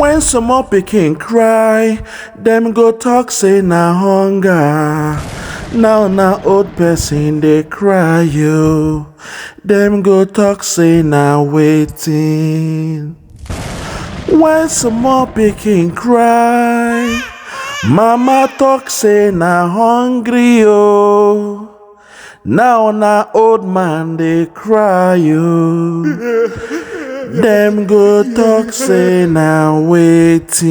When some more pikin cry, them go talk say na hunger. Now na old person they cry you. Them go talk say na waiting. When some more pikin cry, mama talk say na hungry oh. Now na old man they cry you. Them go talk say na waiting.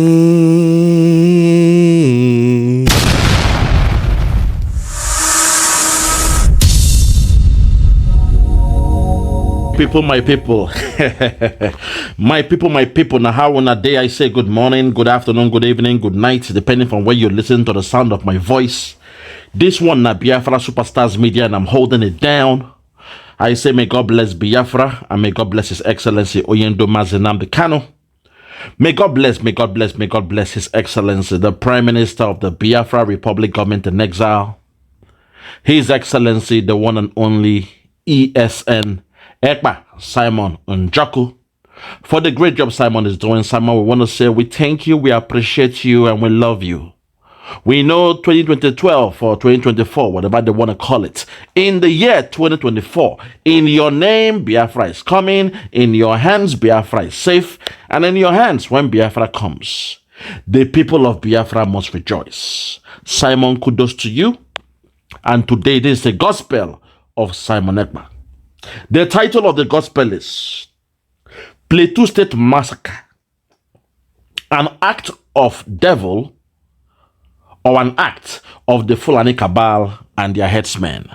People, my people, my people. Now, how on a day I say good morning, good afternoon, good evening, good night, depending on where you listen to the sound of my voice. This one, na Biafra Superstars Media, and I'm holding it down. I say, may God bless Biafra, and may God bless His Excellency Oyendo Mazinamdi Kano. May God bless His Excellency, the Prime Minister of the Biafra Republic Government in Exile. His Excellency, the one and only ESN Ekpa Simon Njoku. For the great job Simon is doing, Simon, we want to say we thank you, we appreciate you, and we love you. We know 2012 or 2024, whatever they want to call it, in the year 2024, in your name, Biafra is coming, in your hands, Biafra is safe, and in your hands, when Biafra comes, the people of Biafra must rejoice. Simon, kudos to you, and today this is the gospel of Simon Ekpa. The title of the gospel is Plateau State Massacre, an act of devil or an act of the Fulani cabal and their headsmen.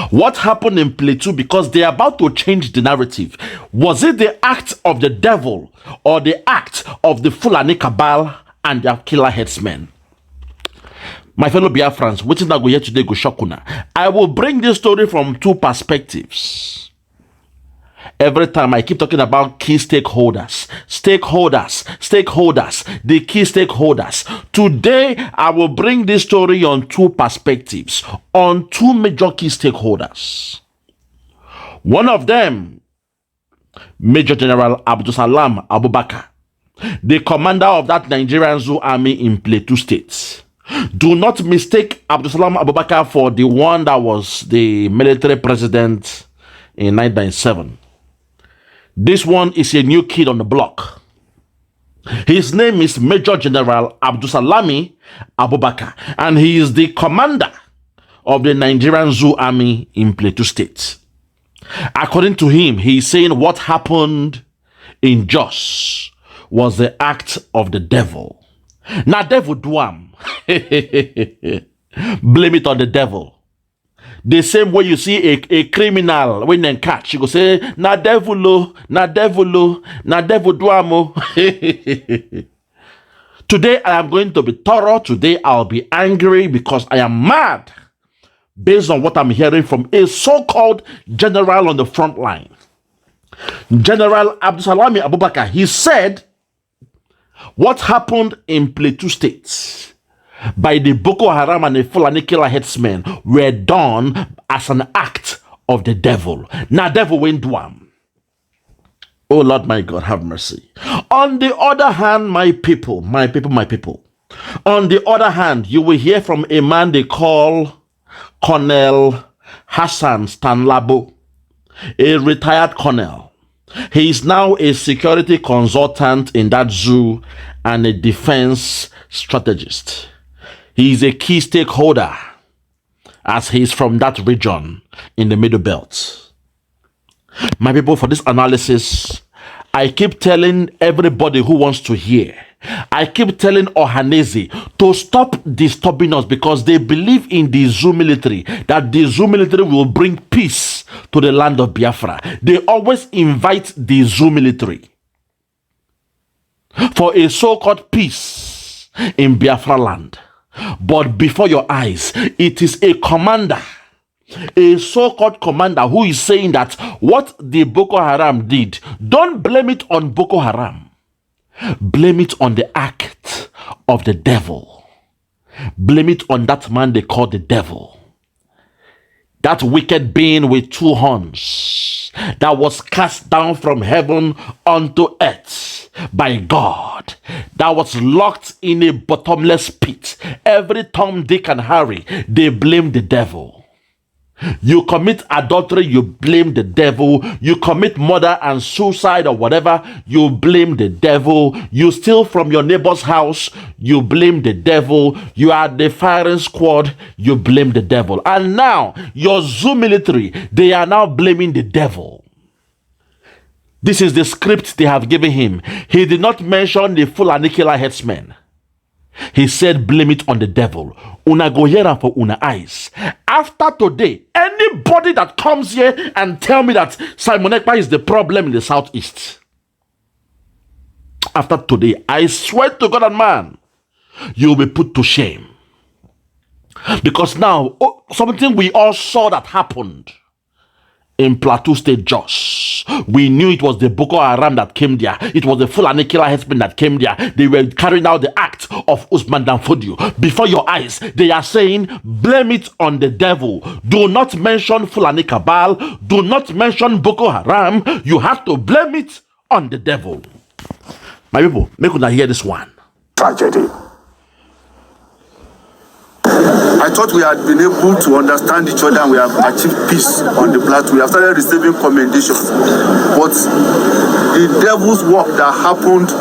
What happened in Plateau? Because they are about to change the narrative. Was it the act of the devil or the act of the Fulani cabal and their killer headsmen? My fellow Biafrans, what is that go here today go shokuna? I will bring this story from two perspectives. Every time I keep talking about key stakeholders, the key stakeholders. Today, I will bring this story on two perspectives, on two major key stakeholders. One of them, Major General Abubakar, the commander of that Nigerian Zoo army in Plateau State. Do not mistake Abubakar for the one that was the military president in 1997. This one is a new kid on the block. His name is Major General Abubakar, and he is the commander of the Nigerian Zoo army in Plateau State. According to him, he is saying what happened in Jos was the act of the devil. Now, devil duam. Blame it on the devil. The same way you see a criminal when they catch, you go say, na devil duamo. Today I am going to be thorough. Today I'll be angry because I am mad based on what I'm hearing from a so-called general on the front line. General Abubakar, he said, what happened in Plateau State by the Boko Haram and the Fulani killer headsmen were done as an act of the devil. Now, devil went down. Oh Lord, my God, have mercy. On the other hand, my people. On the other hand, you will hear from a man they call Colonel Hassan Stanlabo, a retired colonel. He is now a security consultant in that zoo and a defense strategist. He is a key stakeholder as he is from that region in the Middle Belt. My people, for this analysis, I keep telling everybody who wants to hear, I keep telling Ohanese to stop disturbing us because they believe in the Zoo military, that the Zoo military will bring peace to the land of Biafra. They always invite the Zoo military for a so-called peace in Biafra land. But before your eyes, it is a commander, a so-called commander who is saying that what the Boko Haram did, don't blame it on Boko Haram. Blame it on the act of the devil. Blame it on that man they call the devil. That wicked being with two horns that was cast down from heaven unto earth. by God that was locked in a bottomless pit. Every Tom, Dick, and Harry, they blame the devil. You commit adultery, you blame the devil. You commit murder and suicide or whatever, you blame the devil. You steal from your neighbor's house, you blame the devil. You are the firing squad, you blame the devil. And now, your zoo military, they are now blaming the devil. This is the script they have given him. He did not mention the full Aniquila headsmen. He said, blame it on the devil. Una go here for una eyes. After today, anybody that comes here and tell me that Simon Ekpa is the problem in the southeast, after today, I swear to God and man, you will be put to shame. Because now, something we all saw that happened in Plateau State, Jos. We knew it was the Boko Haram that came there. It was the Fulani killer herdsmen that came there. They were carrying out the act of Usman Danfodio. Before your eyes, they are saying, blame it on the devil. Do not mention Fulani Cabal. Do not mention Boko Haram. You have to blame it on the devil. My people, make una hear this one. Tragedy. I thought we had been able to understand each other and we have achieved peace on the plateau. We have started receiving commendations. But the devil's work that happened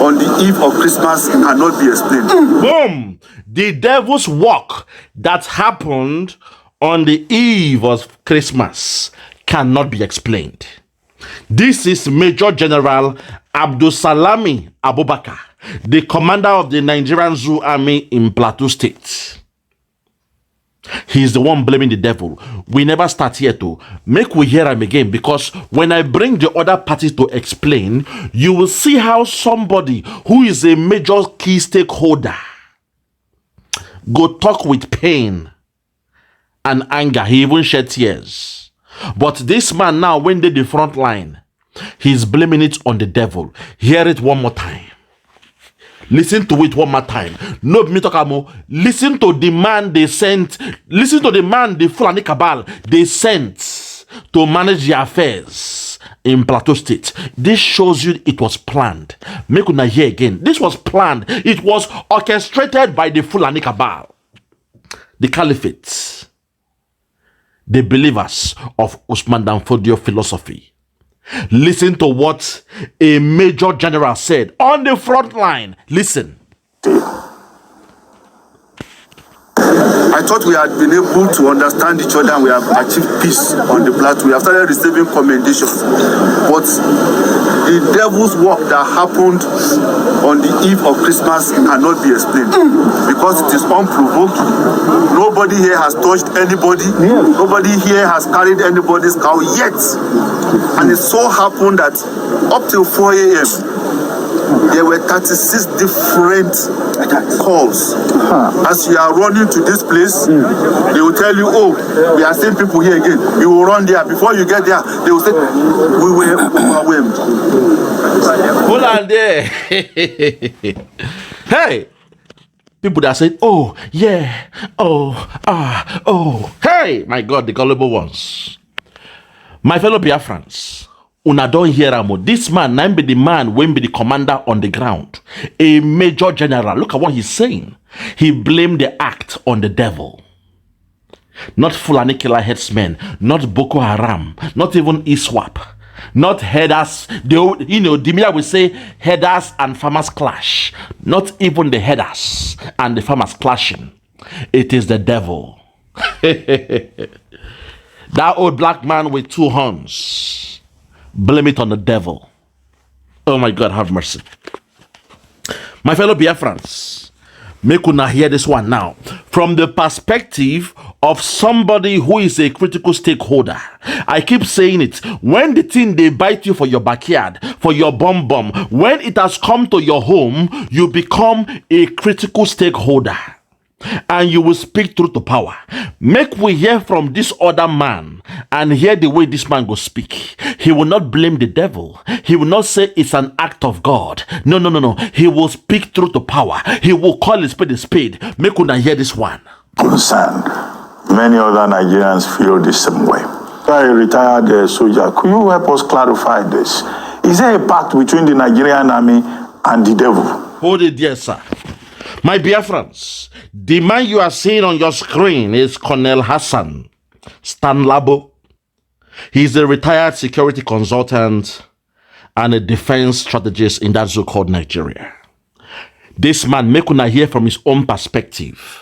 on the eve of Christmas cannot be explained. Boom! The devil's work that happened on the eve of Christmas cannot be explained. This is Major General Abdulsalami Abubakar, the commander of the Nigerian Zoo Army in Plateau State. He's the one blaming the devil. We never start here to make we hear him again, because when I bring the other parties to explain, you will see how somebody who is a major key stakeholder go talk with pain and anger. He even shed tears. But this man now, when they the front line, he's blaming it on the devil. Hear it one more time. Listen to it one more time. No, me talk about. Listen to the man they sent. Listen to the man, the Fulani Cabal, they sent to manage their affairs in Plateau State. This shows you it was planned. Make una hear again. This was planned. It was orchestrated by the Fulani Cabal, the Caliphate, the believers of Usman Danfodio philosophy. Listen to what a major general said on the front line. Listen. I thought we had been able to understand each other and we have achieved peace on the plateau. We have started receiving commendations. But the devil's work that happened on the eve of Christmas cannot be explained because it is unprovoked. Nobody here has touched anybody. Nobody here has carried anybody's cow yet. And it so happened that up till 4 a.m., there were 36 different calls. As you are running to this place, they will tell you, oh, we are seeing people here again. You will run there. Before you get there, they will say, we were overwhelmed. Hold on there. Hey, people that said, oh, yeah, oh. Hey, my God, the gullible ones. My fellow Biafrans, una don't hear amo. This man, name be the man, when be the commander on the ground, a major general. Look at what he's saying. He blamed the act on the devil. Not Fulani killer headsmen, not Boko Haram, not even ISWAP, not headers. The media will say headers and farmers clash. Not even the headers and the farmers clashing. It is the devil. That old black man with 2 horns. Blame it on the devil. Oh my God, have mercy. My fellow Biafrans, make una hear this one now. From the perspective of somebody who is a critical stakeholder. I keep saying it. When the thing they bite you for your backyard, for your bum, when it has come to your home, you become a critical stakeholder. And you will speak truth to power. Make we hear from this other man and hear the way this man will speak. He will not blame the devil. He will not say it's an act of God. No. He will speak truth to power. He will call a spade a spade. Make una hear this one. Concerned. Many other Nigerians feel the same way. A retired soldier, could you help us clarify this? Is there a pact between the Nigerian army and the devil? Hold it there, sir. My Biafrans, the man you are seeing on your screen is Colonel Hassan Stanlabo. He's a retired security consultant and a defense strategist in that so-called Nigeria. This man, make una hear from his own perspective.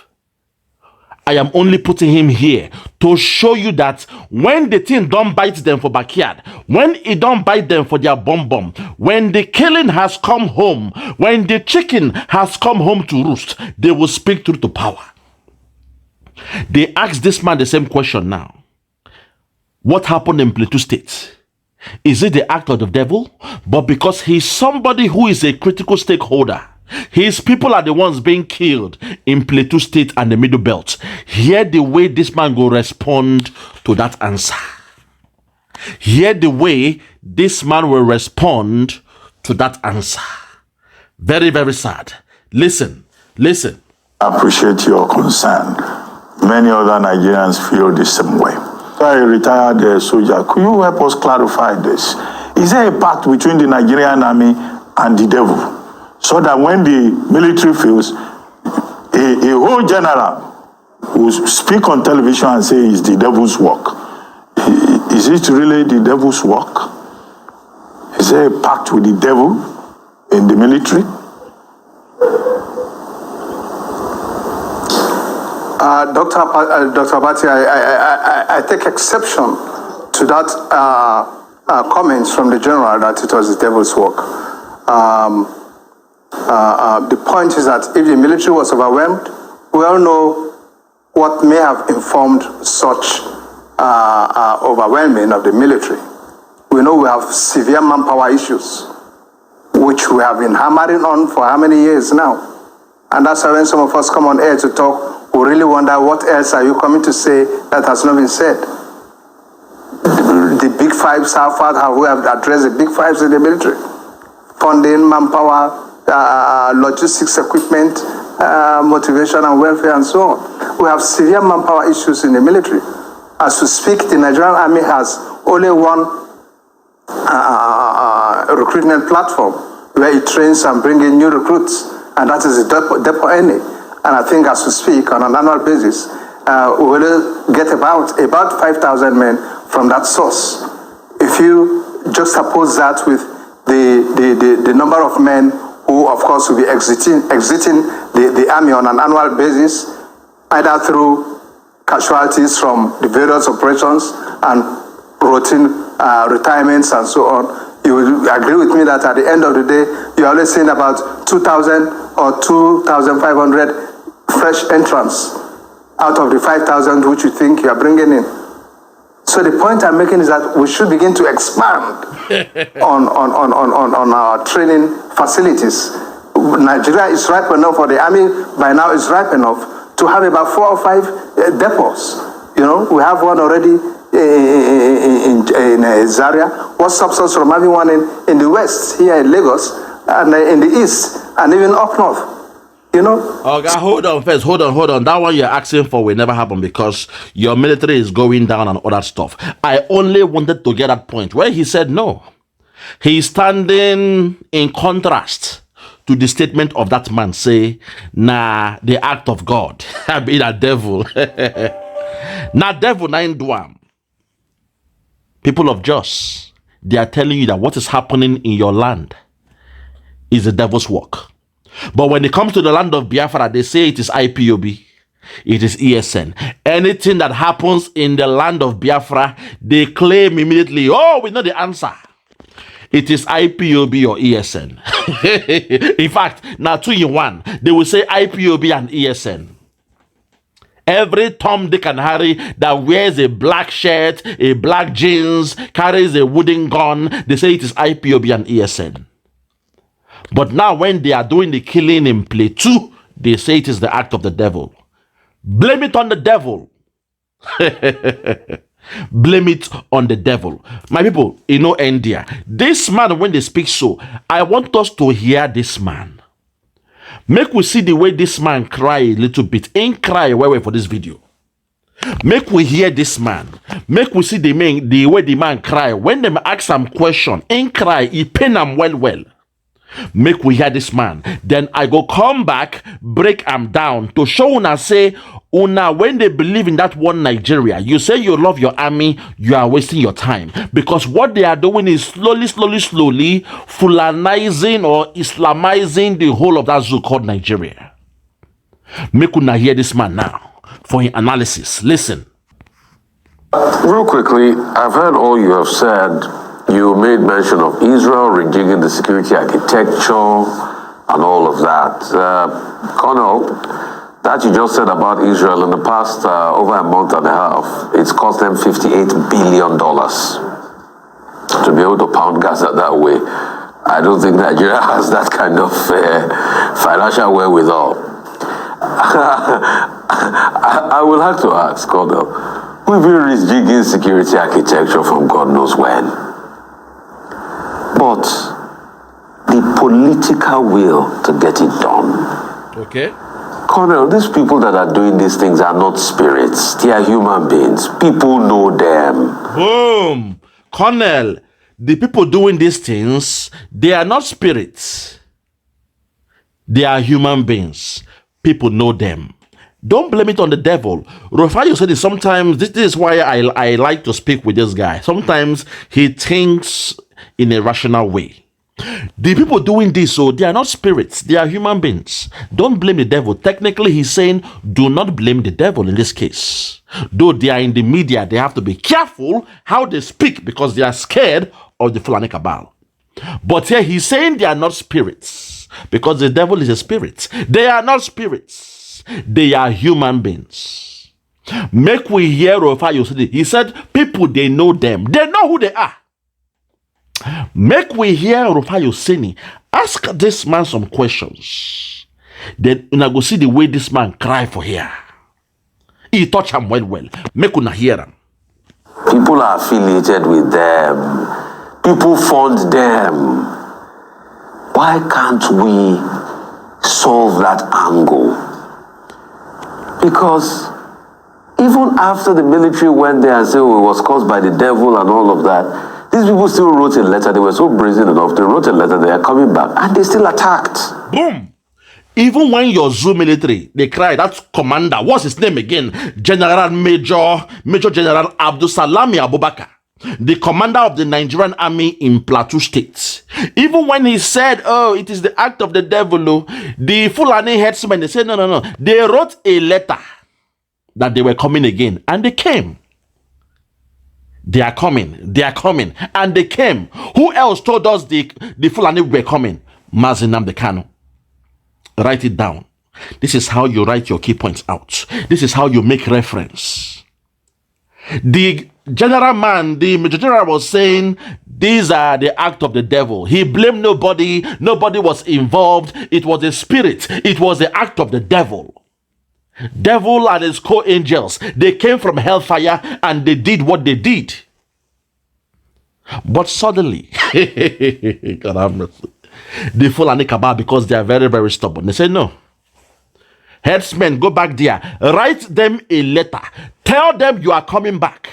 I am only putting him here to show you that when the thing don't bite them for backyard, when it don't bite them for their bomb, when the killing has come home, when the chicken has come home to roost, they will speak truth to power. They ask this man the same question now. What happened in Plateau State? Is it the act of the devil? But because he's somebody who is a critical stakeholder, his people are the ones being killed in Plateau State and the Middle Belt. Hear the way this man will respond to that answer. Hear the way this man will respond to that answer. Very, very sad. Listen. I appreciate your concern. Many other Nigerians feel the same way. So a retired soldier, could you help us clarify this? Is there a pact between the Nigerian army and the devil? So that when the military fails, a whole general will speak on television and say it's the devil's work. Is it really the devil's work? Is there a pact with the devil in the military? Dr. Abati, I take exception to that comments from the general that it was the devil's work. The point is that if the military was overwhelmed, we all know what may have informed such overwhelming of the military. We know we have severe manpower issues, which we have been hammering on for how many years now. And that's why when some of us come on air to talk, we really wonder what else are you coming to say that has not been said. The big fives, how far have we addressed the big fives in the military? Funding, manpower, logistics equipment, motivation and welfare and so on. We have severe manpower issues in the military. As we speak, the Nigerian army has only one recruitment platform where it trains and brings in new recruits, and that is the depot NA. And I think as we speak, on an annual basis, we will get about 5,000 men from that source. If you juxtapose that with the number of men who, of course, will be exiting the army on an annual basis, either through casualties from the various operations and routine retirements and so on, you will agree with me that at the end of the day, you're always seeing about 2,000 or 2,500 fresh entrants out of the 5,000 which you think you are bringing in. So the point I'm making is that we should begin to expand on our training facilities. Nigeria is ripe enough, or the army by now is ripe enough to have about 4 or 5 depots. You know, we have one already in Zaria. What stops us from having one in the west, here in Lagos, and in the east, and even up north? You know? Okay, hold on first. Hold on. That one you're asking for will never happen because your military is going down and all that stuff. I only wanted to get that point where he said no. He's standing in contrast to the statement of that man, say, nah, the act of God. I mean, a devil. Nah, devil, nine duam. People of Jos, they are telling you that what is happening in your land is the devil's work. But when it comes to the land of Biafra, they say it is IPOB, it is ESN. Anything that happens in the land of Biafra, they claim immediately, oh, we know the answer. It is IPOB or ESN. In fact, now 2 in 1, they will say IPOB and ESN. Every Tom, Dick and Harry that wears a black shirt, a black jeans, carries a wooden gun, they say it is IPOB and ESN. But now when they are doing the killing in Plateau, they say it is the act of the devil. Blame it on the devil. Blame it on the devil. My people, you know, India, this man, when they speak so, I want us to hear this man. Make we see the way this man cry a little bit. Ain't cry, wait for this video. Make we hear this man. Make we see the way the man cry. When them ask him question, in cry, he pain him well. Make we hear this man. Then I go come back, break him down to show una say, una when they believe in that one Nigeria, you say you love your army, you are wasting your time. Because what they are doing is slowly Fulanizing or Islamizing the whole of that zoo called Nigeria. Make una hear this man now for his analysis. Listen. Real quickly, I've heard all you have said. You made mention of Israel rejigging the security architecture and all of that. Colonel, that you just said about Israel in the past over a month and a half, it's cost them $58 billion to be able to pound Gaza that way. I don't think Nigeria has that kind of financial wherewithal. I will have to ask, Colonel, we've been rejigging security architecture from God knows when. But the political will to get it done. Okay. Colonel, these people that are doing these things are not spirits. They are human beings. People know them. Boom. Colonel, the people doing these things, they are not spirits. They are human beings. People know them. Don't blame it on the devil. Rafael said it sometimes. This is why I like to speak with this guy. Sometimes he thinks in a rational way. The people doing this, so they are not spirits. They are human beings. Don't blame the devil. Technically, he's saying, do not blame the devil in this case. Though they are in the media, they have to be careful how they speak because they are scared of the Fulani cabal. But here he's saying they are not spirits because the devil is a spirit. They are not spirits. They are human beings. Make we hear Rafael. He said, people, they know them. They know who they are. Make we hear Rafael Seni ask this man some questions. Then una go see the way this man cry for here. He touch him well. Make una hear him. People are affiliated with them. People fund them. Why can't we solve that angle? Because even after the military went there and said, oh, it was caused by the devil and all of that, these people still wrote a letter. They were so brazen enough. They wrote a letter. They are coming back. And they still attacked. Boom. Even when your zoo military, they cry, that commander, what's his name again? Major General Abubakar, the commander of the Nigerian army in Plateau State. Even when he said, oh, it is the act of the devil, the Fulani headsmen, they said, no. They wrote a letter that they were coming again. And they came. They are coming, and they came. Who else told us the Fulani were coming? MAS5ACRE Kano. Write it down. This is how you write your key points out. This is how you make reference. The general man, the major general was saying, these are the act of the devil. He blamed nobody. Nobody was involved. It was a spirit. It was the act of the devil. Devil and his co-angels, they came from hellfire and they did what they did. But suddenly, God have mercy, the Fulani cabal, because they are very, very stubborn, they say no. Headsmen, go back there. Write them a letter. Tell them you are coming back.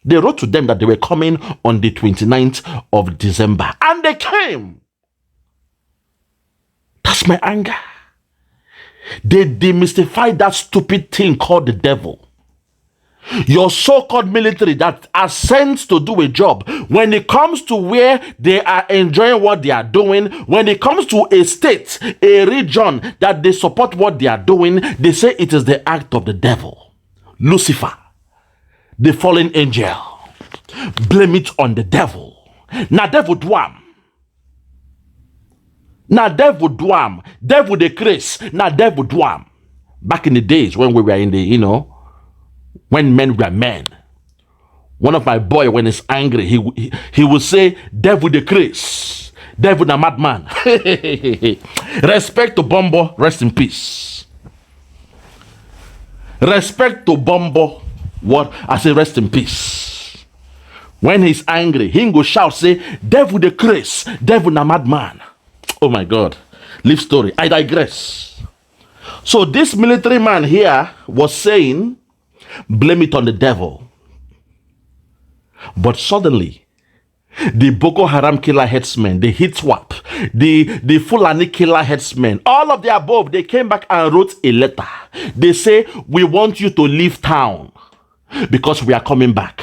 They wrote to them that they were coming on the 29th of December. And they came. That's my anger. They demystified that stupid thing called the devil. Your so-called military that are sent to do a job, when it comes to where they are enjoying what they are doing, when it comes to a state, a region that they support what they are doing, they say it is the act of the devil. Lucifer, the fallen angel. Blame it on the devil. Now devil dwam. Now devil dwam. Devil the Chris. Now devil dwam. Back in the days when we were in the, when men were men. One of my boy, when he's angry, he will say, devil the Chris. Devil the madman. Respect to Bombo, rest in peace. Respect to Bombo, what? I say rest in peace. When he's angry, he go shout, say, devil the Chris. Devil the madman. Oh my God. Live story. I digress. So this military man here was saying blame it on the devil. But suddenly, the Boko Haram killer headsmen, the hit swap, the Fulani killer headsmen, all of the above, they came back and wrote a letter. They say, we want you to leave town because we are coming back.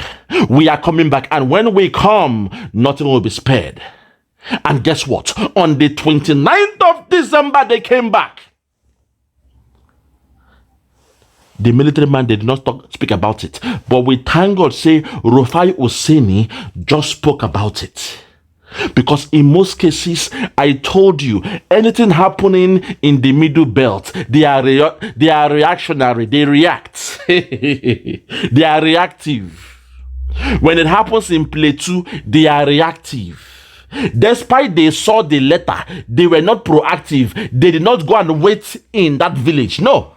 We are coming back. And when we come, nothing will be spared. And guess what? On the 29th of December, they came back. The military man did not speak about it. But we thank God, say, Rufai Oseni just spoke about it. Because in most cases, I told you, anything happening in the middle belt, they are reactionary. They react. They are reactive. When it happens in Plateau, they are reactive. Despite they saw the letter, they were not proactive. They did not go and wait in that village. No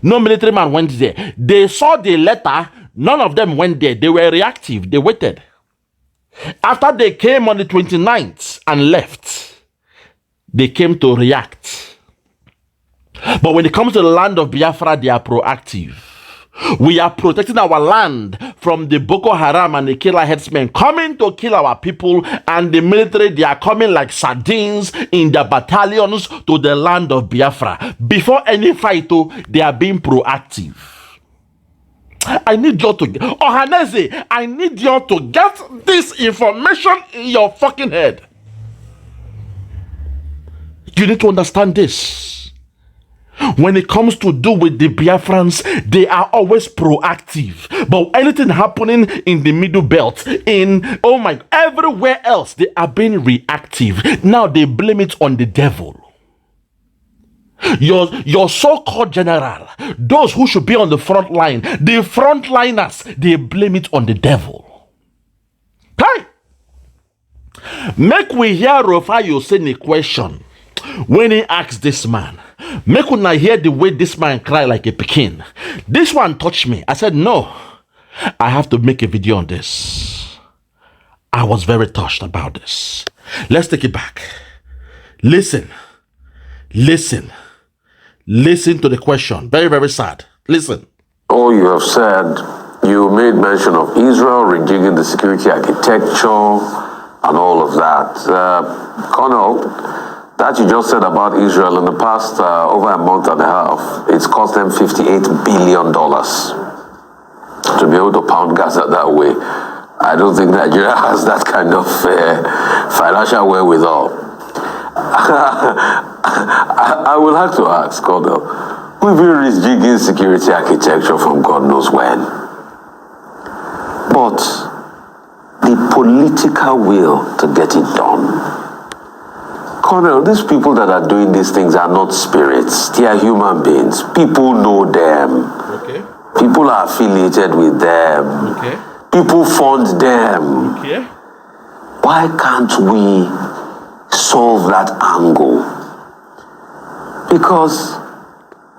military man went there. They saw the letter. None of them went there. They were reactive. They waited. After they came on the 29th and left, they came to react. But when it comes to the land of Biafra, they are proactive. We are protecting our land from the Boko Haram and the killer headsmen coming to kill our people, and the military, they are coming like sardines in their battalions to the land of Biafra. Before any fight, they are being proactive. I need you to, Ohaneze, I need you to get this information in your fucking head. You need to understand this. When it comes to do with the Biafrans, they are always proactive. But anything happening in the middle belt, everywhere else, they are being reactive. Now they blame it on the devil. Your so-called general, those who should be on the front line, the frontliners, they blame it on the devil. Hey! Make we hear Rufai saying a question when he asked this man. Make una hear the way this man cry like a pekin. This one touched me. I said, no, I have to make a video on this. I was very touched about this. Let's take it back. Listen to the question. Very, very sad. Listen. All you have said, you made mention of Israel rejigging the security architecture and all of that. Colonel, that you just said about Israel in the past over a month and a half, it's cost them $58 billion to be able to pound Gaza that way. I don't think Nigeria has that kind of financial wherewithal. I will have to ask, Colonel, we've been rejigging security architecture from God knows when. But the political will to get it done. Colonel, these people that are doing these things are not spirits. They are human beings. People know them. Okay. People are affiliated with them. Okay. People fund them. Okay. Why can't we solve that angle? Because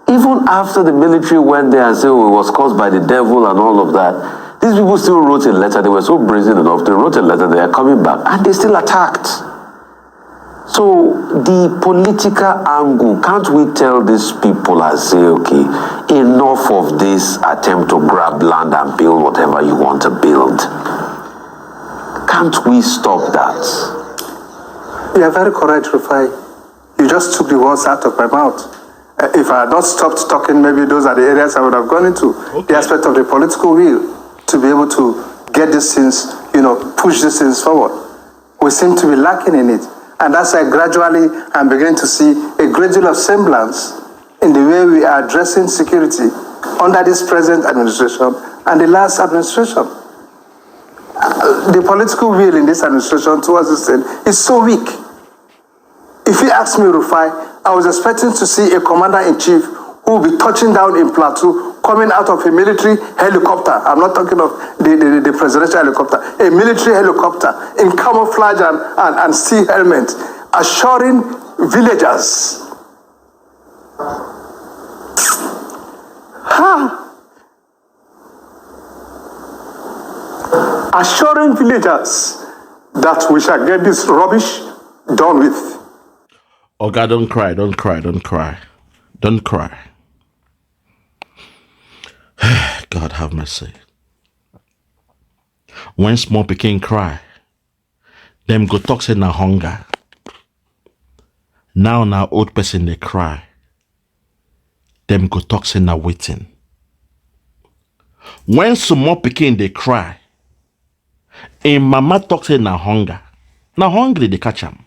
even after the military went there and said, oh, it was caused by the devil and all of that, these people still wrote a letter. They were so brazen enough. They wrote a letter. They are coming back. And they still attacked. So the political angle, can't we tell these people and say, okay, enough of this attempt to grab land and build whatever you want to build? Can't we stop that? You are very correct, Rufai. You just took the words out of my mouth. If I had not stopped talking, maybe those are the areas I would have gone into. Okay. The aspect of the political will to be able to get these things, push these things forward. We seem to be lacking in it. And that's why gradually I'm beginning to see a great deal of semblance in the way we are addressing security under this present administration and the last administration. The political will in this administration towards this thing is so weak. If you ask me, Rufai, I was expecting to see a commander-in-chief who will be touching down in Plateau, coming out of a military helicopter. I'm not talking of the presidential helicopter. A military helicopter in camouflage and steel helmet, assuring villagers. Assuring villagers that we shall get this rubbish done with. Oh God, don't cry, don't cry, don't cry. Don't cry. God. God have mercy. When small pikin cry, them go talk say na hunger. Now old person they cry. Them go talk say na waiting. When small pikin they cry, a mama talk say na hunger. Now hungry they catch am.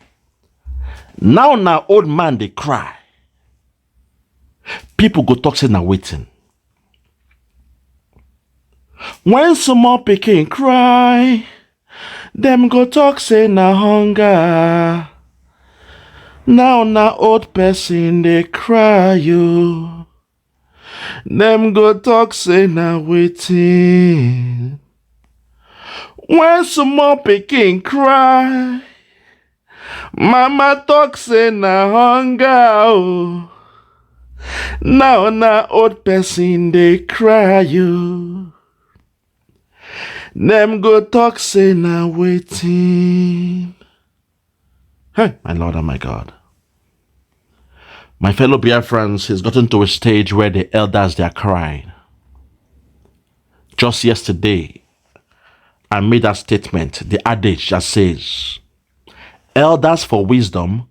Now old man they cry. People go talk say na waiting. When small pikin cry, them go talk say na hunger. Now old person they cry you. Them go talk say na waiting. When small pikin cry, mama talk say na hunger. Oh. Now old person they cry you. Them go talk say na waiting. Hey, my Lord and my God. My fellow Biafrans has gotten to a stage where the elders they are crying. Just yesterday, I made a statement, the adage that says, elders for wisdom,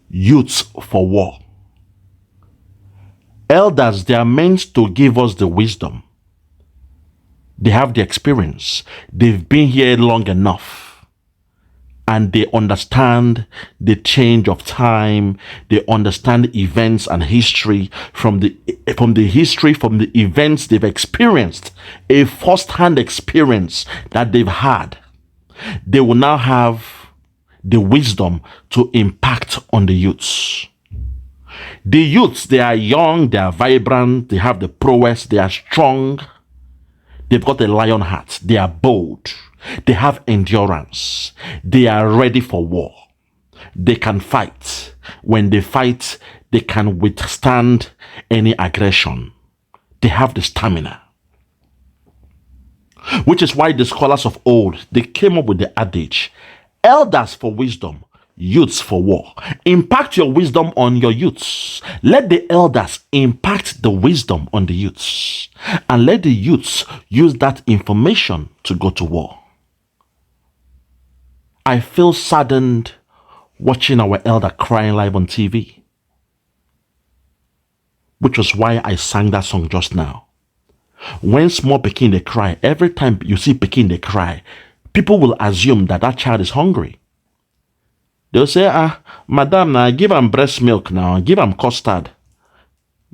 youths for war. Elders, they are meant to give us the wisdom. They have the experience. They've been here long enough. And they understand the change of time. They understand events and history from the events they've experienced, a first-hand experience that they've had. They will now have the wisdom to impact on the youths. The youths, they are young, they are vibrant, they have the prowess, they are strong. They've got a lion heart. They are bold. They have endurance. They are ready for war. They can fight. When they fight, they can withstand any aggression. They have the stamina. Which is why the scholars of old, they came up with the adage, elders for wisdom, youths for war. Impact your wisdom on your youths. Let the elders impact the wisdom on the youths. And let the youths use that information to go to war. I feel saddened watching our elder crying live on TV. Which was why I sang that song just now. When small pikin they cry, every time you see pikin they cry, people will assume that that child is hungry. They'll say, madam, now give him breast milk now. Give him custard.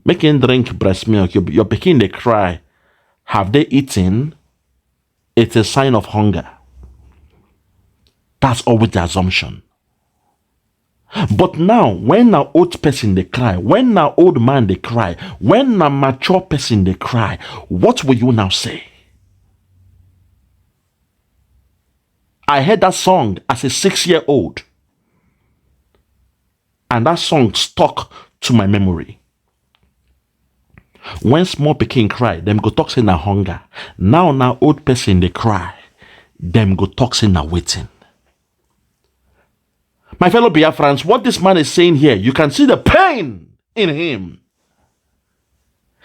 Make him drink breast milk. Your pikin, they cry. Have they eaten? It's a sign of hunger. That's always the assumption. But now, when an old person, they cry. When an old man, they cry. When a mature person, they cry. What will you now say? I heard that song as a 6-year-old. And that song stuck to my memory. When small pikin cry, them go talk say na hunger. Now old person they cry, them go talk say na waiting. My fellow Biafrans, what this man is saying here, you can see the pain in him.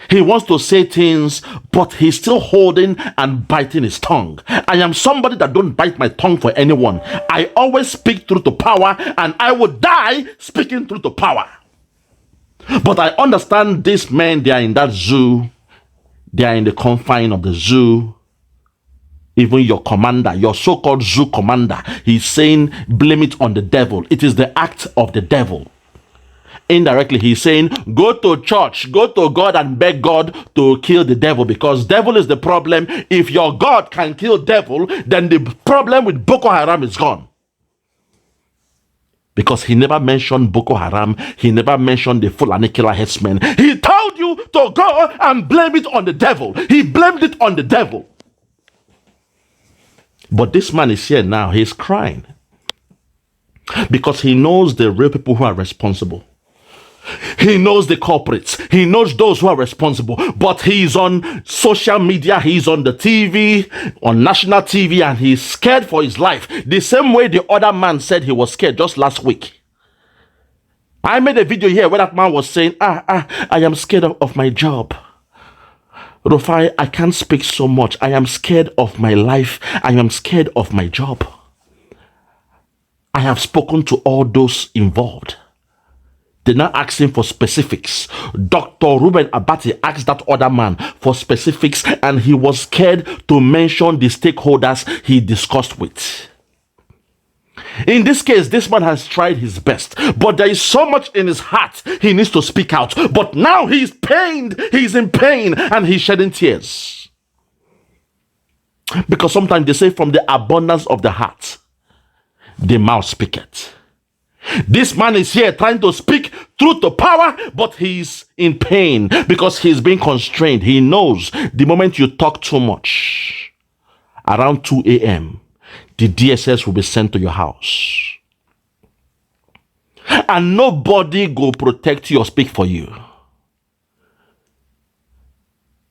He wants to say things, but he's still holding and biting his tongue. I am somebody that don't bite my tongue for anyone. I always speak truth to power, and I will die speaking truth to power. But I understand these men, they are in that zoo. They are in the confine of the zoo. Even your commander, your so-called zoo commander, he's saying, blame it on the devil. It is the act of the devil. Indirectly, he's saying, go to church, go to God and beg God to kill the devil, because devil is the problem. If your God can kill devil, then the problem with Boko Haram is gone. Because he never mentioned Boko Haram, he never mentioned the Fulani killer headsmen. He told you to go and blame it on the devil. He blamed it on the devil. But this man is here now, he's crying. Because he knows the real people who are responsible. He knows the culprits. He knows those who are responsible. But he's on social media. He's on the TV, on national TV, and he's scared for his life. The same way the other man said he was scared just last week. I made a video here where that man was saying, I am scared of my job. Rufai, I can't speak so much. I am scared of my life. I am scared of my job. I have spoken to all those involved. They're not asking for specifics. Dr. Ruben Abati asked that other man for specifics, and he was scared to mention the stakeholders he discussed with. In this case, this man has tried his best, but there is so much in his heart he needs to speak out. But now he's pained, he's in pain, and he's shedding tears. Because sometimes they say from the abundance of the heart, the mouth speaketh. This man is here trying to speak truth to power, but he's in pain because he's being constrained. He knows the moment you talk too much, around 2 a.m., the DSS will be sent to your house. And nobody go protect you or speak for you.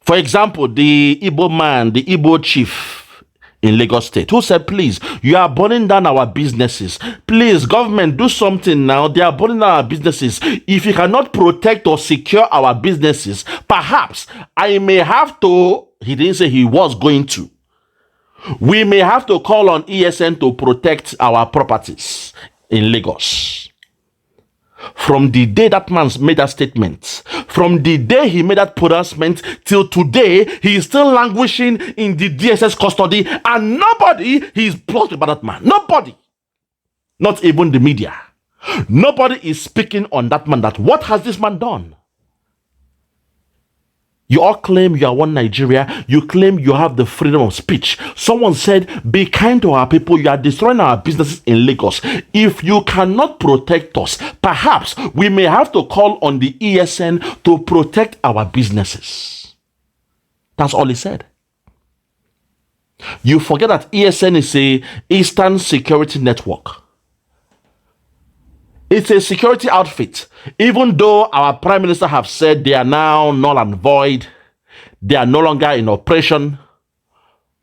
For example, the Igbo man, the Igbo chief in Lagos State, who said, please, you are burning down our businesses. Please, government, do something now. They are burning down our businesses. If you cannot protect or secure our businesses, perhaps I may have to, he didn't say he was going to, we may have to call on ESN to protect our properties in Lagos. From the day that man made that statement, from the day he made that pronouncement till today, he is still languishing in the DSS custody, and nobody is blocked about that man. Nobody. Not even the media. Nobody is speaking on that man. That what has this man done? You all claim you are one Nigeria. You claim you have the freedom of speech. Someone said, be kind to our people. You are destroying our businesses in Lagos. If you cannot protect us, perhaps we may have to call on the ESN to protect our businesses. That's all he said. You forget that ESN is a Eastern Security Network. It's a security outfit. Even though our prime minister have said they are now null and void, they are no longer in operation.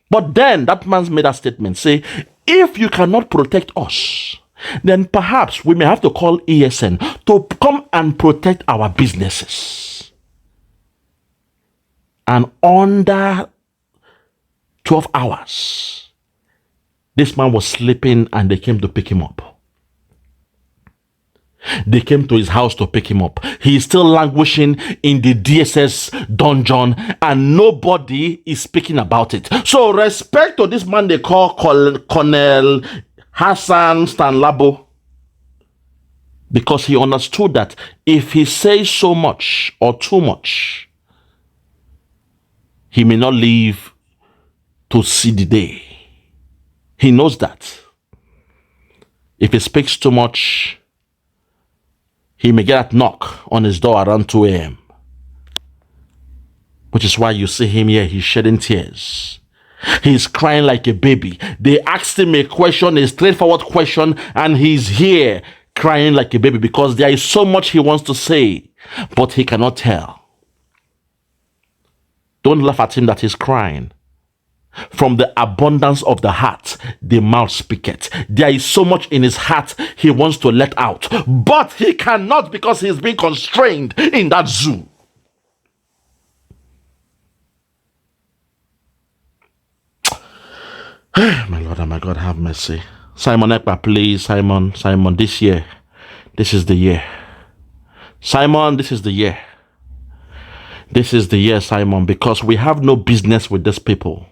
But then that man's made a statement, say, if you cannot protect us, then perhaps we may have to call ESN to come and protect our businesses. And under 12 hours, this man was sleeping and they came to pick him up. They came to his house to pick him up. He is still languishing in the DSS dungeon and nobody is speaking about it. So respect to this man they call Colonel Hassan Stanlabo, because he understood that if he says so much or too much, he may not live to see the day. He knows that. If he speaks too much, he may get a knock on his door around 2 a.m. Which is why you see him here, he's shedding tears. He's crying like a baby. They asked him a question, a straightforward question, and he's here crying like a baby because there is so much he wants to say, but he cannot tell. Don't laugh at him that he's crying. From the abundance of the heart, the mouth speaketh. There is so much in his heart he wants to let out, but he cannot because he's being constrained in that zoo. My Lord and my God, have mercy. Simon Ekpa, please. Simon, this year, this is the year. Simon, this is the year. This is the year, Simon, because we have no business with these people.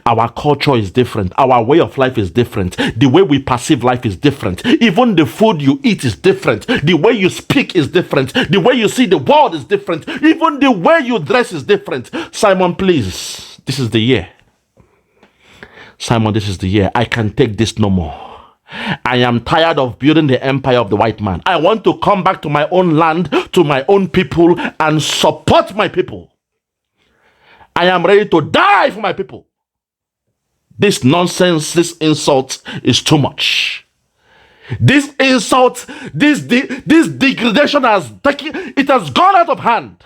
Our culture is different. Our way of life is different. The way we perceive life is different. Even the food you eat is different. The way you speak is different. The way you see the world is different. Even the way you dress is different. Simon, please, this is the year. Simon, this is the year. I can take this no more. I am tired of building the empire of the white man. I want to come back to my own land, to my own people, and support my people. I am ready to die for my people. This nonsense, this insult is too much. This insult, this degradation has gone out of hand.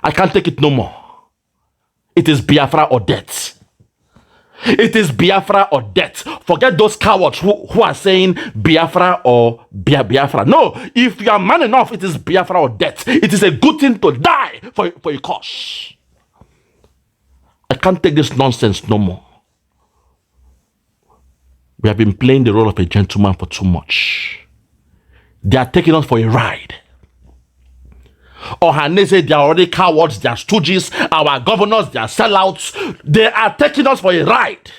I can't take it no more. It is Biafra or death. It is Biafra or death. Forget those cowards who are saying Biafra or Biafra. No, if you are man enough, it is Biafra or death. It is a good thing to die for a cause. I can't take this nonsense no more. We have been playing the role of a gentleman for too much. They are taking us for a ride. Ohanese, they are already cowards, they are stooges. Our governors, they are sellouts. They are taking us for a ride.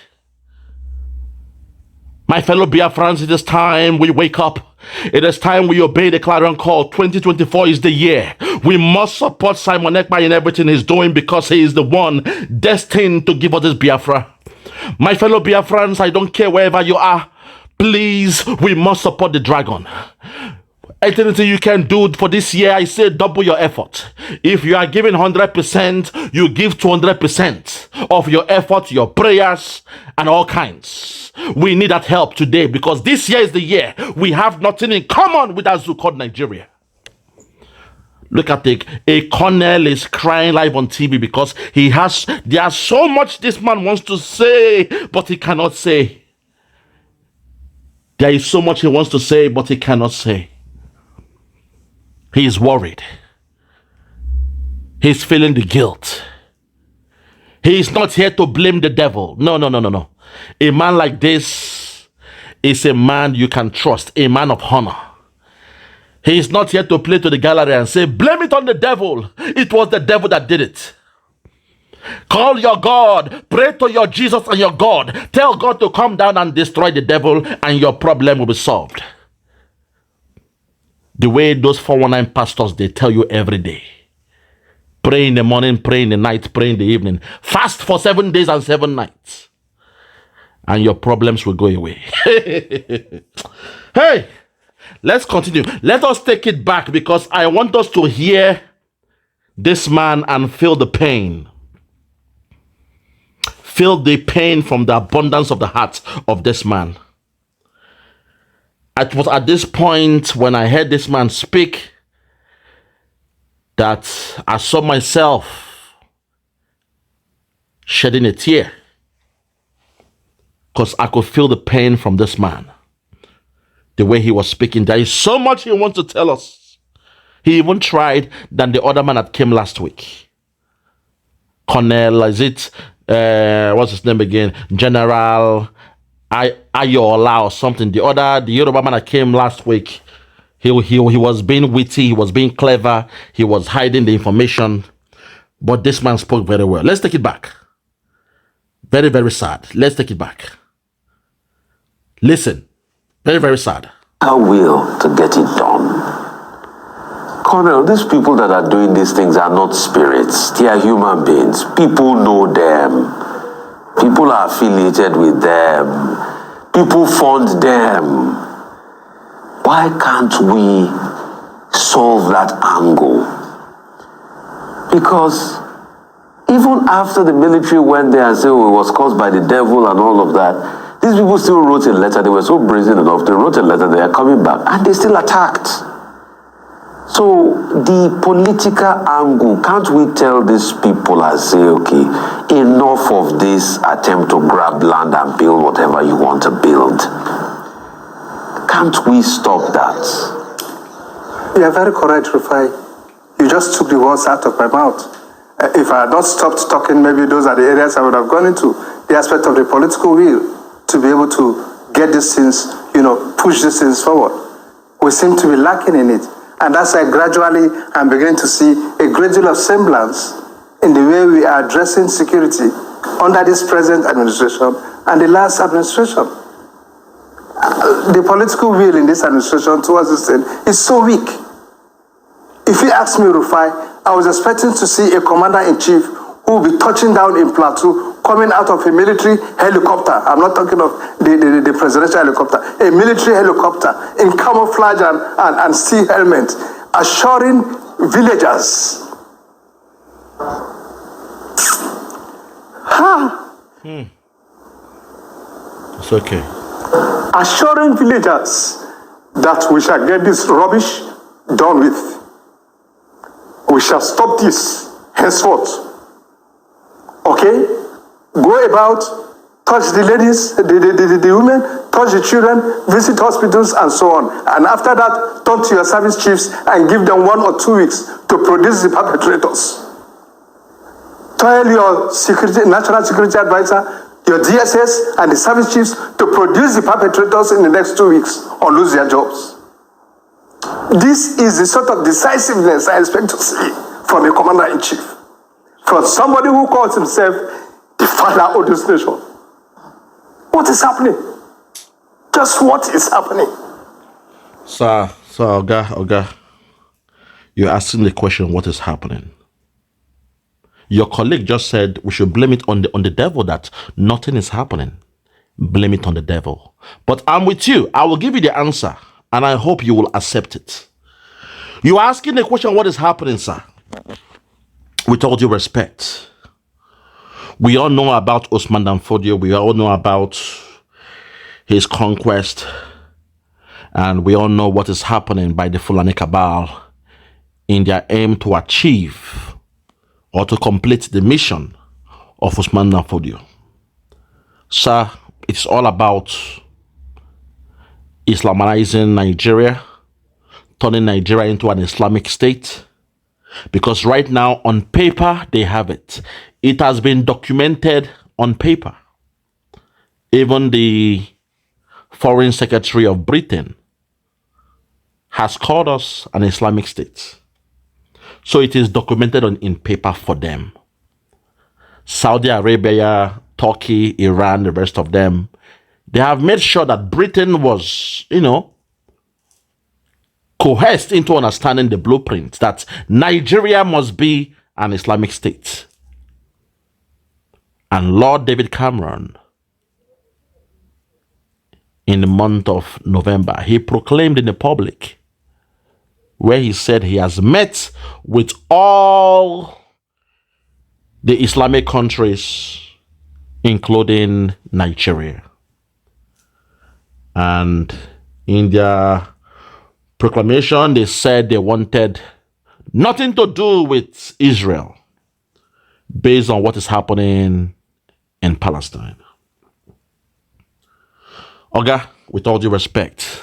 My fellow Biafrans, it is time we wake up. It is time we obey the clarion call. 2024 is the year. We must support Simon Ekpa in everything he's doing because he is the one destined to give us this Biafra. My fellow Biafrans, I don't care wherever you are. Please, we must support the dragon. Anything you can do for this year, I say double your effort. If you are giving 100%, you give 200% of your effort, your prayers, and all kinds. We need that help today because this year is the year. We have nothing in common with that zoo called Nigeria. Look at a colonel is crying live on TV because there's so much this man wants to say, but he cannot say. There is so much he wants to say, but he cannot say. He is worried. He's feeling the guilt. He is not here to blame the devil. No. A man like this is a man you can trust, a man of honor. He is not here to play to the gallery and say, blame it on the devil. It was the devil that did it. Call your God. Pray to your Jesus and your God. Tell God to come down and destroy the devil and your problem will be solved. The way those 419 pastors, they tell you every day. Pray in the morning, pray in the night, pray in the evening. Fast for 7 days and 7 nights. And your problems will go away. Hey, let's continue. Let us take it back because I want us to hear this man and feel the pain. Feel the pain from the abundance of the heart of this man. It was at this point when I heard this man speak that I saw myself shedding a tear because I could feel the pain from this man. The way he was speaking, there is so much he wants to tell us. He even tried than the other man that came last week. Colonel, is it, what's his name again? General Ayola or something. The Yoruba man that came last week, he was being witty, he was being clever, he was hiding the information. But this man spoke very well. Let's take it back. Very, very sad. Let's take it back. Listen. Very, very sad. I will to get it done. Colonel, these people that are doing these things are not spirits. They are human beings. People know them. People are affiliated with them. People fund them. Why can't we solve that angle? Because even after the military went there and said, oh, it was caused by the devil and all of that, these people still wrote a letter. They were so brazen enough. They wrote a letter. They are coming back. And they still attacked. So the political angle, can't we tell these people and say, okay, enough of this attempt to grab land and build whatever you want to build? Can't we stop that? You are very correct, Rufai. You just took the words out of my mouth. If I had not stopped talking, maybe those are the areas I would have gone into. The aspect of the political will to be able to get these things, push these things forward. We seem to be lacking in it. And that's why gradually I'm beginning to see a great deal of semblance in the way we are addressing security under this present administration and the last administration. The political will in this administration towards this thing is so weak. If you ask me, Rufai, I was expecting to see a commander-in-chief who will be touching down in Plateau, coming out of a military helicopter. I'm not talking of the presidential helicopter. A military helicopter in camouflage and steel helmet, assuring villagers. It's okay. Assuring villagers that we shall get this rubbish done with. We shall stop this henceforth. Okay? Go about, touch the ladies, the women, touch the children, visit hospitals and so on. And after that, talk to your service chiefs and give them 1 or 2 weeks to produce the perpetrators. To tell your national security advisor, your DSS, and the service chiefs to produce the perpetrators in the next 2 weeks or lose their jobs. This is the sort of decisiveness I expect to see from a commander-in-chief, from somebody who calls himself the father of this nation. What is happening? Just what is happening? Sir, Oga, you're asking the question, what is happening? Your colleague just said we should blame it on the devil, that nothing is happening. Blame it on the devil. But I'm with you. I will give you the answer, and I hope you will accept it. You are asking the question, what is happening, sir? With all due respect, we all know about Usman Dan Fodio. We all know about his conquest. And we all know what is happening by the Fulani Cabal in their aim to achieve or to complete the mission of Usman Dan Fodio. Sir, it's all about Islamizing Nigeria, turning Nigeria into an Islamic state. Because right now, on paper, they have it. It has been documented on paper. Even the Foreign Secretary of Britain has called us an Islamic state. So it is documented in paper for them. Saudi Arabia, Turkey, Iran, the rest of them, they have made sure that Britain was, coerced into understanding the blueprint that Nigeria must be an Islamic state. And Lord David Cameron, in the month of November, he proclaimed in the public, where he said he has met with all the Islamic countries, including Nigeria. And in their proclamation, they said they wanted nothing to do with Israel based on what is happening in Palestine. Oga, with all due respect,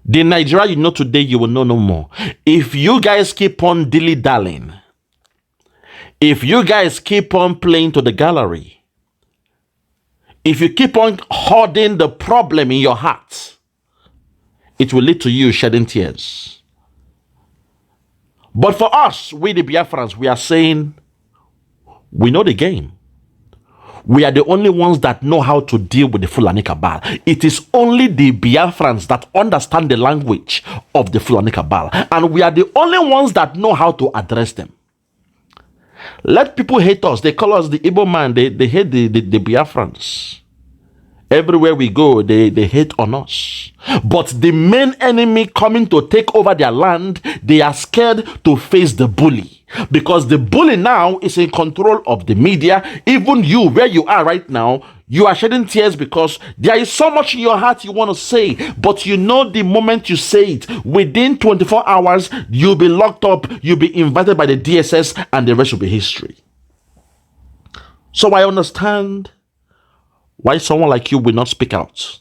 the Nigeria you know today, you will know no more. If you guys keep on dilly-dallying, if you guys keep on playing to the gallery, if you keep on hoarding the problem in your heart, it will lead to you shedding tears. But for us, we the Biafrans, we are saying, we know the game. We are the only ones that know how to deal with the Fulani Cabal. It is only the Biafrans that understand the language of the Fulani Cabal. And we are the only ones that know how to address them. Let people hate us. They call us the Igbo man. They hate the Biafrans. Everywhere we go, they hate on us. But the main enemy coming to take over their land, they are scared to face the bully. Because the bully now is in control of the media. Even you, where you are right now, you are shedding tears because there is so much in your heart you want to say. But you know the moment you say it, within 24 hours, you'll be locked up, you'll be invited by the DSS, and the rest will be history. So I understand why someone like you will not speak out.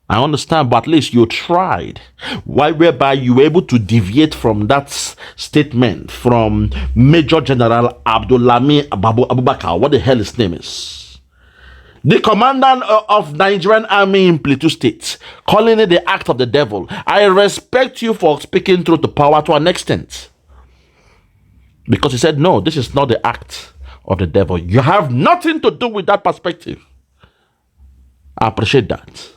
I understand, but at least you tried. Whereby you were able to deviate from that statement from Major General Abubakar, what the hell his name is, the commander of Nigerian Army in Plateau State, calling it the act of the devil. I respect you for speaking truth to power to an extent. Because he said, no, this is not the act of the devil. You have nothing to do with that perspective. I appreciate that.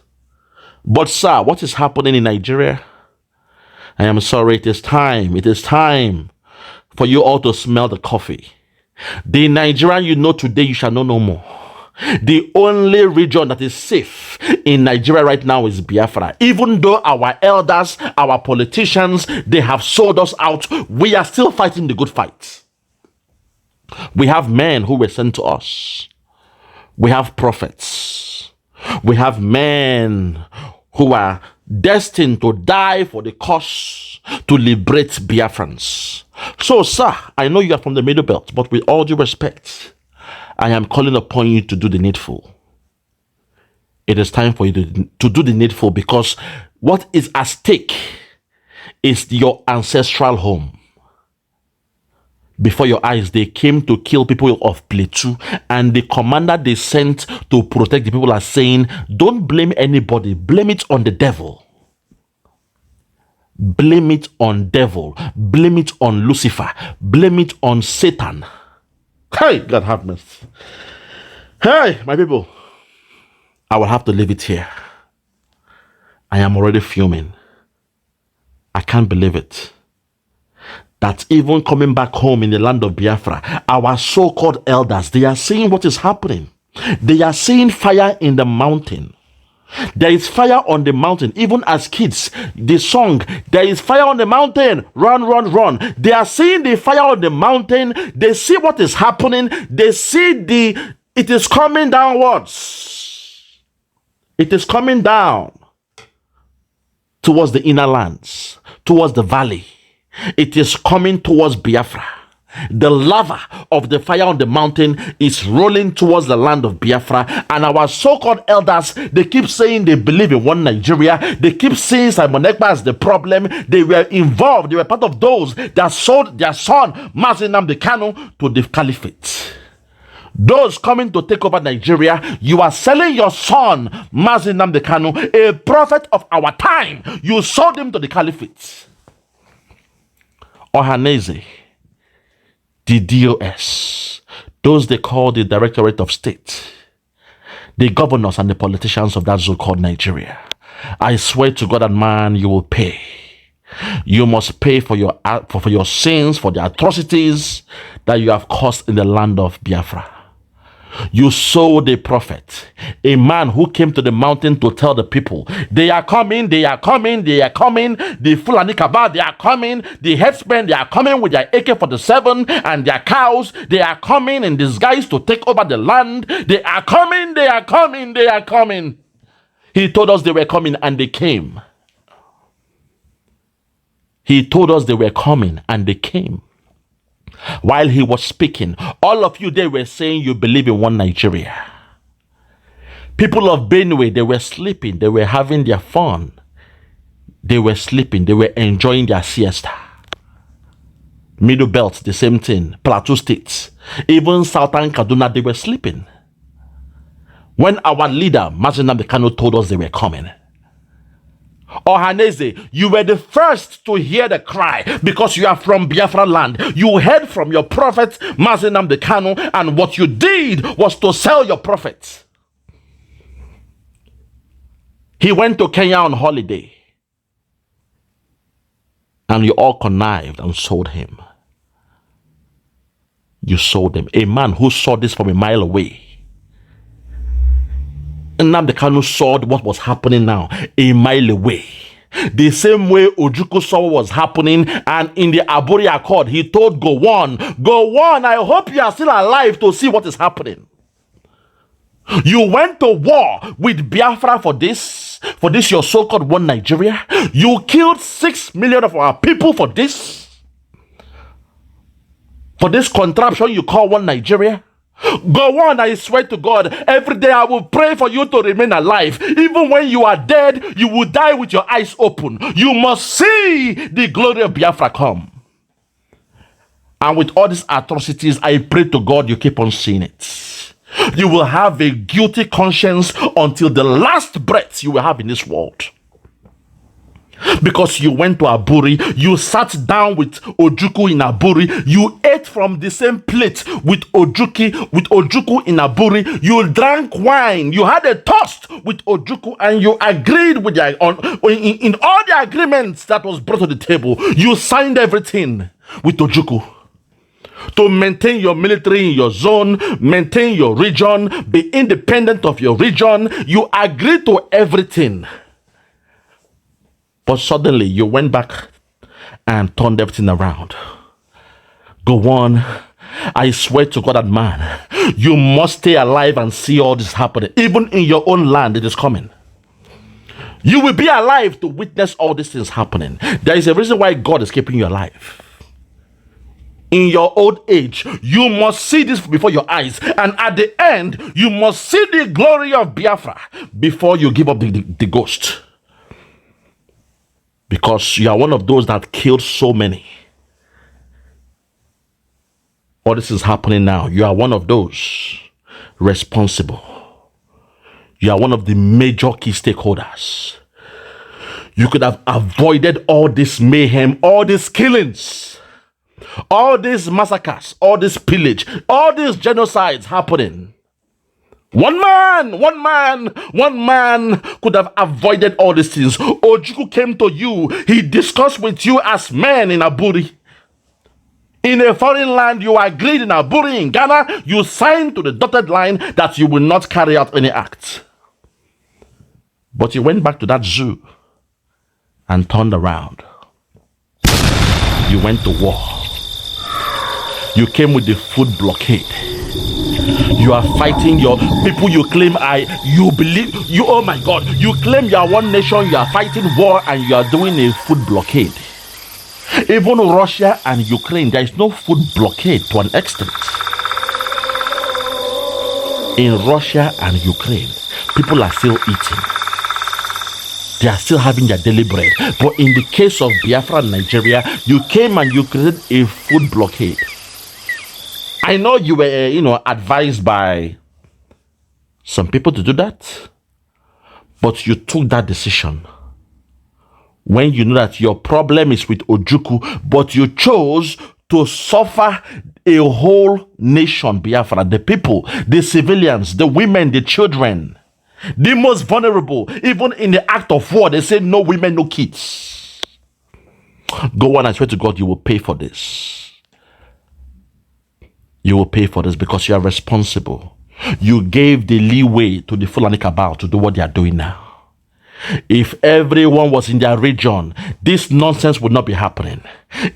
But sir, what is happening in Nigeria? I am sorry, it is time for you all to smell the coffee. The Nigerian you know today, you shall know no more. The only region that is safe in Nigeria right now is Biafra. Even though our elders, our politicians, they have sold us out, we are still fighting the good fight. We have men who were sent to us. We have prophets. We have men who are destined to die for the cause to liberate Biafrans. So, sir, I know you are from the Middle Belt, but with all due respect, I am calling upon you to do the needful. It is time for you to do the needful, because what is at stake is your ancestral home. Before your eyes, they came to kill people of Plateau, and the commander they sent to protect the people are saying, don't blame anybody, blame it on the devil. Blame it on devil, blame it on Lucifer, blame it on Satan. Hey, God have mercy. Hey, my people, I will have to leave it here. I am already fuming. I can't believe it. That even coming back home in the land of Biafra, our so-called elders, they are seeing what is happening. They are seeing fire in the mountain. There is fire on the mountain. Even as kids, the song, there is fire on the mountain, run, run, run. They are seeing the fire on the mountain. They see what is happening. They see it is coming downwards. It is coming down towards the inner lands, towards the valley. It is coming towards Biafra. The lava of the fire on the mountain is rolling towards the land of Biafra. And our so-called elders, they keep saying they believe in one Nigeria. They keep saying Simon Ekpa is the problem. They were involved. They were part of those that sold their son, Massacre, to the caliphate. Those coming to take over Nigeria, you are selling your son, Massacre, a prophet of our time. You sold him to the caliphate. Ohaneze, the DOS, those they call the Directorate of State, the governors and the politicians of that so-called Nigeria. I swear to God and man, you will pay. You must pay for your sins, for the atrocities that you have caused in the land of Biafra. You sold a prophet, a man who came to the mountain to tell the people, they are coming, they are coming, they are coming, the Fulani Kaba, they are coming, the headsmen, they are coming with their AK-47 and their cows, they are coming in disguise to take over the land, they are coming, they are coming, they are coming. He told us they were coming and they came. He told us they were coming and they came. While he was speaking, all of you, they were saying you believe in one Nigeria. People of Benue, they were sleeping. They were having their fun. They were sleeping. They were enjoying their siesta. Middle Belt, the same thing. Plateau states. Even Southern Kaduna, they were sleeping. When our leader, Massacre, told us they were coming. Ohaneze, you were the first to hear the cry because you are from Biafra land. You heard from your prophet, Massacre, and what you did was to sell your prophet. He went to Kenya on holiday, and you all connived and sold him. You sold him. A man who saw this from a mile away. And Nnamdi saw what was happening now a mile away. The same way Ojukwu saw what was happening, and in the Aburi Accord, he told Gowon, I hope you are still alive to see what is happening. You went to war with Biafra for this your so-called one Nigeria. You killed 6 million of our people for this contraption you call one Nigeria. Go on, I swear to God, every day I will pray for you to remain alive. Even when you are dead, you will die with your eyes open. You must see the glory of Biafra come. And with all these atrocities, I pray to God you keep on seeing it. You will have a guilty conscience until the last breath you will have in this world. Because you went to Aburi, you sat down with Ojukwu in Aburi, you ate from the same plate with Ojukwu in Aburi, you drank wine, you had a toast with Ojukwu, and you agreed with in all the agreements that was brought to the table. You signed everything with Ojukwu to maintain your military in your zone, maintain your region, be independent of your region. You agreed to everything. But suddenly you went back and turned everything around. Go on. I swear to God and man, you must stay alive and see all this happening. Even in your own land, it is coming. You will be alive to witness all these things happening. There is a reason why God is keeping you alive. In your old age, you must see this before your eyes. And at the end, you must see the glory of Biafra before you give up the ghost. Because you are one of those that killed so many. all this is happening now, you are one of those responsible. You are one of the major key stakeholders. You could have avoided all this mayhem, all these killings, all these massacres, all this pillage, all these genocides happening. One man could have avoided all these things. Ojukwu came to you. He discussed with you as men in Aburi. In a foreign land, you agreed in Aburi, in Ghana, you signed to the dotted line that you will not carry out any act. But you went back to that zoo and turned around. You went to war. You came with the food blockade. You are fighting your people. You claim oh my God, you claim you are one nation. You are fighting war and you are doing a food blockade. Even Russia and Ukraine, there is no food blockade to an extent. In Russia and Ukraine, people are still eating. They are still having their daily bread. But in the case of Biafra and Nigeria, you came and you created a food blockade. I know you were, advised by some people to do that, but you took that decision when you know that your problem is with Ojukwu, but you chose to suffer a whole nation, Biafra, the people, the civilians, the women, the children, the most vulnerable. Even in the act of war, they say no women, no kids. Go on, I swear to God, you will pay for this. You will pay for this because you are responsible. You gave the leeway to the Fulani cabal to do what they are doing now. If everyone was in their region, this nonsense would not be happening.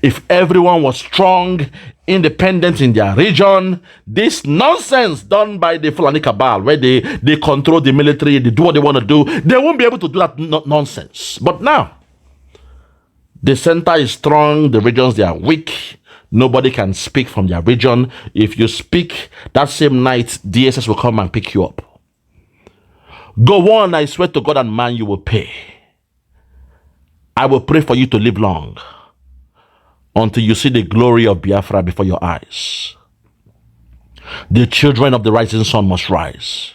If everyone was strong, independent in their region, this nonsense done by the Fulani cabal, where they control the military, they do what they want to do, they won't be able to do that nonsense. But now, the center is strong, the regions, they are weak. Nobody can speak from their region. If you speak, that same night, DSS will come and pick you up. Go on, I swear to God and man, you will pay. I will pray for you to live long until you see the glory of Biafra before your eyes. The children of the rising sun must rise.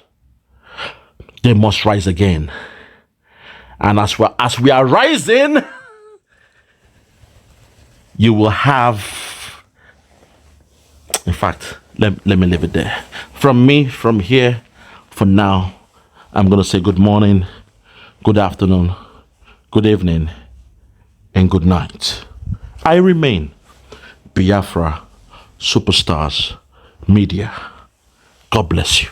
They must rise again. And as we are rising, you will have, in fact, let me leave it there. From me, from here, for now, I'm going to say good morning, good afternoon, good evening, and good night. I remain Biafra Superstars Media. God bless you.